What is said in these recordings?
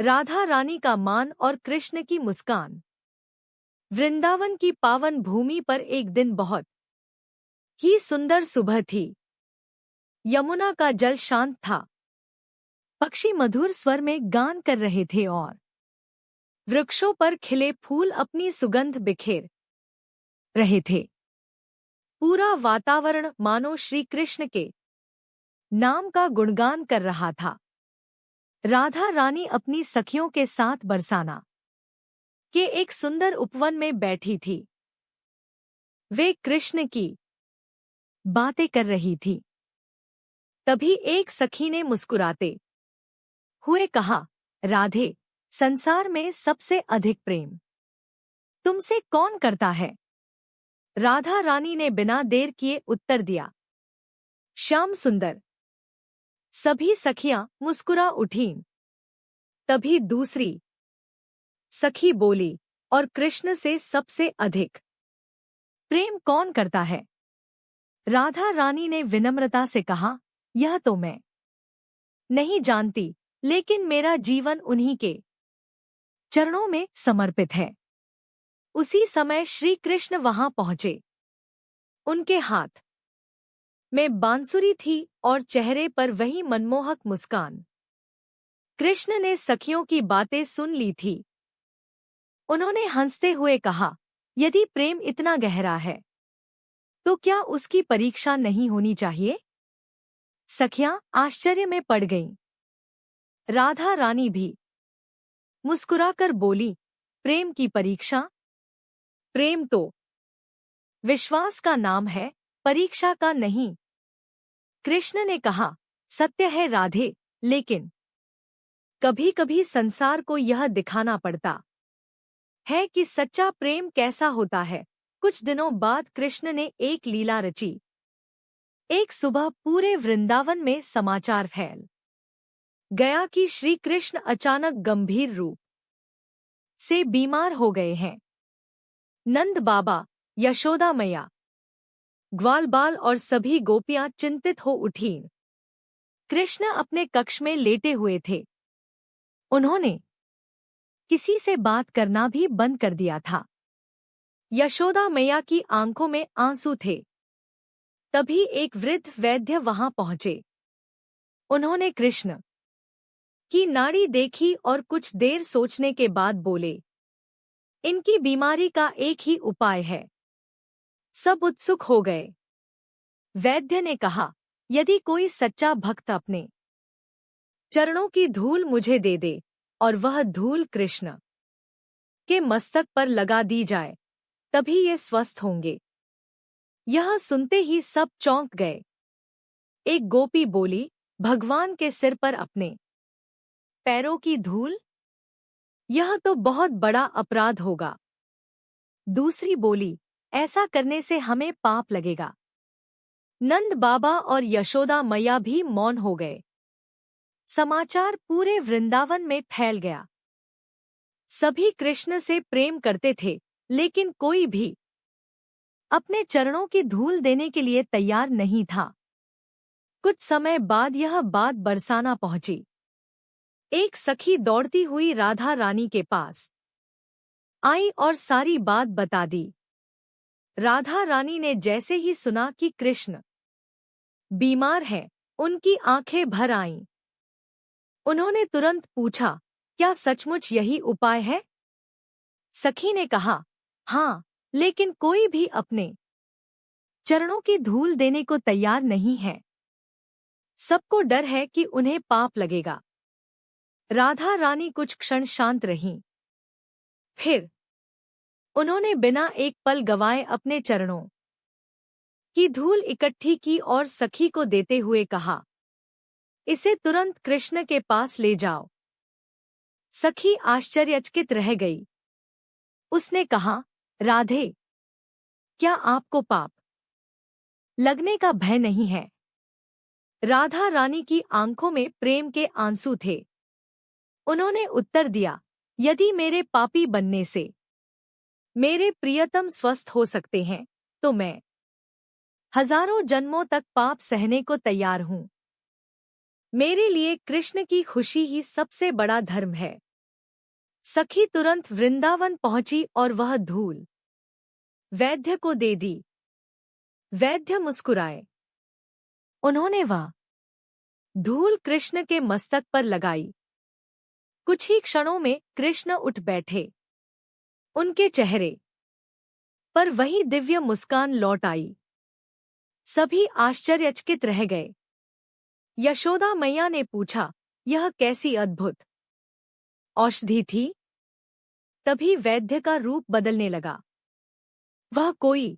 राधा रानी का मान और कृष्ण की मुस्कान। वृंदावन की पावन भूमि पर एक दिन बहुत ही सुंदर सुबह थी। यमुना का जल शांत था। पक्षी मधुर स्वर में गान कर रहे थे और वृक्षों पर खिले फूल अपनी सुगंध बिखेर रहे थे। पूरा वातावरण मानो श्री कृष्ण के नाम का गुणगान कर रहा था। राधा रानी अपनी सखियों के साथ बरसाना के एक सुंदर उपवन में बैठी थी। वे कृष्ण की बातें कर रही थी। तभी एक सखी ने मुस्कुराते हुए कहा, राधे, संसार में सबसे अधिक प्रेम तुमसे कौन करता है? राधा रानी ने बिना देर किए उत्तर दिया, श्याम सुंदर। सभी सखियां मुस्कुरा उठीं। तभी दूसरी सखी बोली, और कृष्ण से सबसे अधिक प्रेम कौन करता है? राधा रानी ने विनम्रता से कहा, यह तो मैं नहीं जानती, लेकिन मेरा जीवन उन्हीं के चरणों में समर्पित है। उसी समय श्री कृष्ण वहां पहुंचे। उनके हाथ में बांसुरी थी और चेहरे पर वही मनमोहक मुस्कान। कृष्ण ने सखियों की बातें सुन ली थी। उन्होंने हंसते हुए कहा, यदि प्रेम इतना गहरा है तो क्या उसकी परीक्षा नहीं होनी चाहिए? सखियां आश्चर्य में पड़ गईं। राधा रानी भी मुस्कुराकर बोली, प्रेम की परीक्षा? प्रेम तो विश्वास का नाम है, परीक्षा का नहीं। कृष्ण ने कहा, सत्य है राधे, लेकिन कभी-कभी संसार को यह दिखाना पड़ता है कि सच्चा प्रेम कैसा होता है। कुछ दिनों बाद कृष्ण ने एक लीला रची। एक सुबह पूरे वृंदावन में समाचार फैल गया कि श्री कृष्ण अचानक गंभीर रूप से बीमार हो गए हैं। नंद बाबा, यशोदा मैया, ग्वालबाल और सभी गोपियां चिंतित हो उठीं। कृष्ण अपने कक्ष में लेटे हुए थे। उन्होंने किसी से बात करना भी बंद कर दिया था। यशोदा मैया की आंखों में आंसू थे। तभी एक वृद्ध वैद्य वहां पहुंचे। उन्होंने कृष्ण की नाड़ी देखी और कुछ देर सोचने के बाद बोले, इनकी बीमारी का एक ही उपाय है। सब उत्सुक हो गए। वैद्य ने कहा, यदि कोई सच्चा भक्त अपने चरणों की धूल मुझे दे दे और वह धूल कृष्ण के मस्तक पर लगा दी जाए, तभी ये स्वस्थ होंगे। यह सुनते ही सब चौंक गए। एक गोपी बोली, भगवान के सिर पर अपने पैरों की धूल? यह तो बहुत बड़ा अपराध होगा। दूसरी बोली, ऐसा करने से हमें पाप लगेगा। नंद बाबा और यशोदा मैया भी मौन हो गए। समाचार पूरे वृंदावन में फैल गया। सभी कृष्ण से प्रेम करते थे, लेकिन कोई भी अपने चरणों की धूल देने के लिए तैयार नहीं था। कुछ समय बाद यह बात बरसाना पहुंची। एक सखी दौड़ती हुई राधा रानी के पास आई और सारी बात बता दी। राधा रानी ने जैसे ही सुना कि कृष्ण बीमार है, उनकी आंखें भर आईं। उन्होंने तुरंत पूछा, क्या सचमुच यही उपाय है? सखी ने कहा, हाँ, लेकिन कोई भी अपने चरणों की धूल देने को तैयार नहीं है। सबको डर है कि उन्हें पाप लगेगा। राधा रानी कुछ क्षण शांत रहीं। फिर उन्होंने बिना एक पल गवाए अपने चरणों की धूल इकट्ठी की और सखी को देते हुए कहा, इसे तुरंत कृष्ण के पास ले जाओ। सखी आश्चर्यचकित रह गई। उसने कहा, राधे, क्या आपको पाप लगने का भय नहीं है? राधा रानी की आंखों में प्रेम के आंसू थे। उन्होंने उत्तर दिया, यदि मेरे पापी बनने से मेरे प्रियतम स्वस्थ हो सकते हैं, तो मैं हजारों जन्मों तक पाप सहने को तैयार हूं। मेरे लिए कृष्ण की खुशी ही सबसे बड़ा धर्म है। सखी तुरंत वृंदावन पहुंची और वह धूल वैद्य को दे दी। वैद्य मुस्कुराए। उन्होंने वह धूल कृष्ण के मस्तक पर लगाई। कुछ ही क्षणों में कृष्ण उठ बैठे। उनके चेहरे पर वही दिव्य मुस्कान लौट आई। सभी आश्चर्यचकित रह गए। यशोदा मैया ने पूछा, यह कैसी अद्भुत औषधि थी? तभी वैद्य का रूप बदलने लगा। वह कोई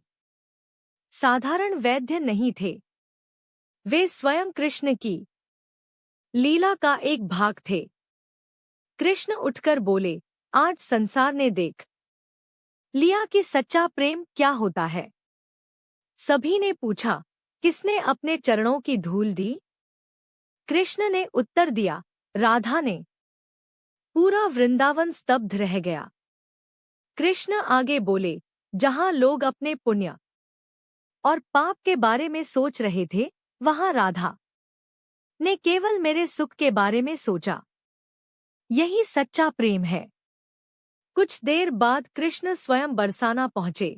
साधारण वैद्य नहीं थे। वे स्वयं कृष्ण की लीला का एक भाग थे। कृष्ण उठकर बोले, आज संसार ने देख लिया कि सच्चा प्रेम क्या होता है। सभी ने पूछा, किसने अपने चरणों की धूल दी? कृष्ण ने उत्तर दिया, राधा ने। पूरा वृंदावन स्तब्ध रह गया। कृष्ण आगे बोले, जहां लोग अपने पुण्य और पाप के बारे में सोच रहे थे, वहां राधा ने केवल मेरे सुख के बारे में सोचा। यही सच्चा प्रेम है। कुछ देर बाद कृष्ण स्वयं बरसाना पहुंचे।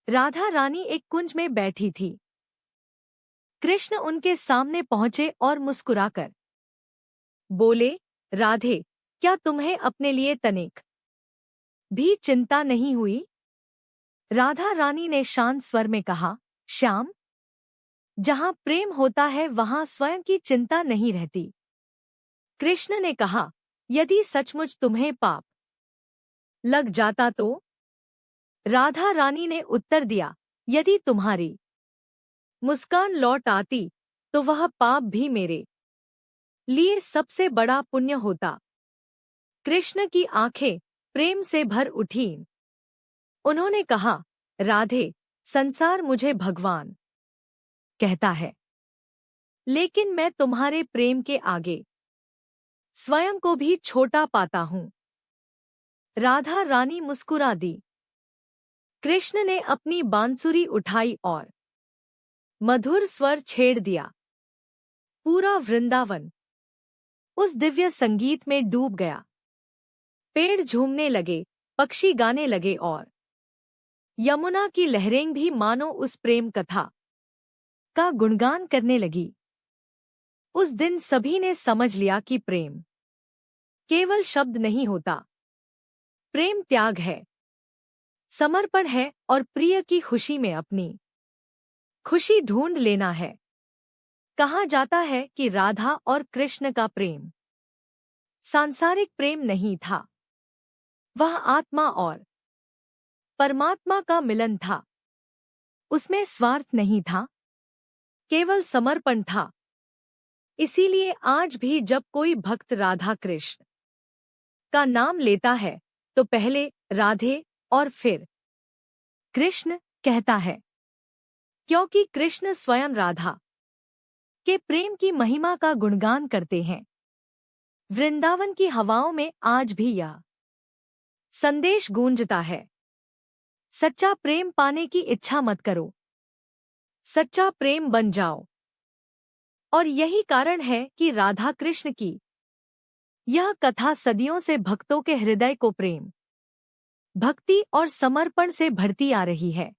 राधा रानी एक कुंज में बैठी थी। कृष्ण उनके सामने पहुंचे और मुस्कुराकर बोले, राधे, क्या तुम्हें अपने लिए तनिक भी चिंता नहीं हुई? राधा रानी ने शांत स्वर में कहा, श्याम, जहां प्रेम होता है वहां स्वयं की चिंता नहीं रहती। कृष्ण ने कहा, यदि सचमुच तुम्हें पाप लग जाता तो? राधा रानी ने उत्तर दिया, यदि तुम्हारी मुस्कान लौट आती तो वह पाप भी मेरे लिए सबसे बड़ा पुण्य होता। कृष्ण की आंखें प्रेम से भर उठीं। उन्होंने कहा, राधे, संसार मुझे भगवान कहता है, लेकिन मैं तुम्हारे प्रेम के आगे स्वयं को भी छोटा पाता हूं। राधा रानी मुस्कुरा दी। कृष्ण ने अपनी बांसुरी उठाई और मधुर स्वर छेड़ दिया। पूरा वृंदावन उस दिव्य संगीत में डूब गया। पेड़ झूमने लगे, पक्षी गाने लगे और यमुना की लहरें भी मानो उस प्रेम कथा का गुणगान करने लगी। उस दिन सभी ने समझ लिया कि प्रेम केवल शब्द नहीं होता। प्रेम त्याग है, समर्पण है और प्रिय की खुशी में अपनी खुशी ढूंढ लेना है। कहा जाता है कि राधा और कृष्ण का प्रेम सांसारिक प्रेम नहीं था। वह आत्मा और परमात्मा का मिलन था। उसमें स्वार्थ नहीं था, केवल समर्पण था। इसीलिए आज भी जब कोई भक्त राधा कृष्ण का नाम लेता है तो पहले राधे और फिर कृष्ण कहता है, क्योंकि कृष्ण स्वयं राधा के प्रेम की महिमा का गुणगान करते हैं। वृंदावन की हवाओं में आज भी यह संदेश गूंजता है, सच्चा प्रेम पाने की इच्छा मत करो, सच्चा प्रेम बन जाओ। और यही कारण है कि राधा कृष्ण की यह कथा सदियों से भक्तों के हृदय को प्रेम, भक्ति और समर्पण से भरती आ रही है।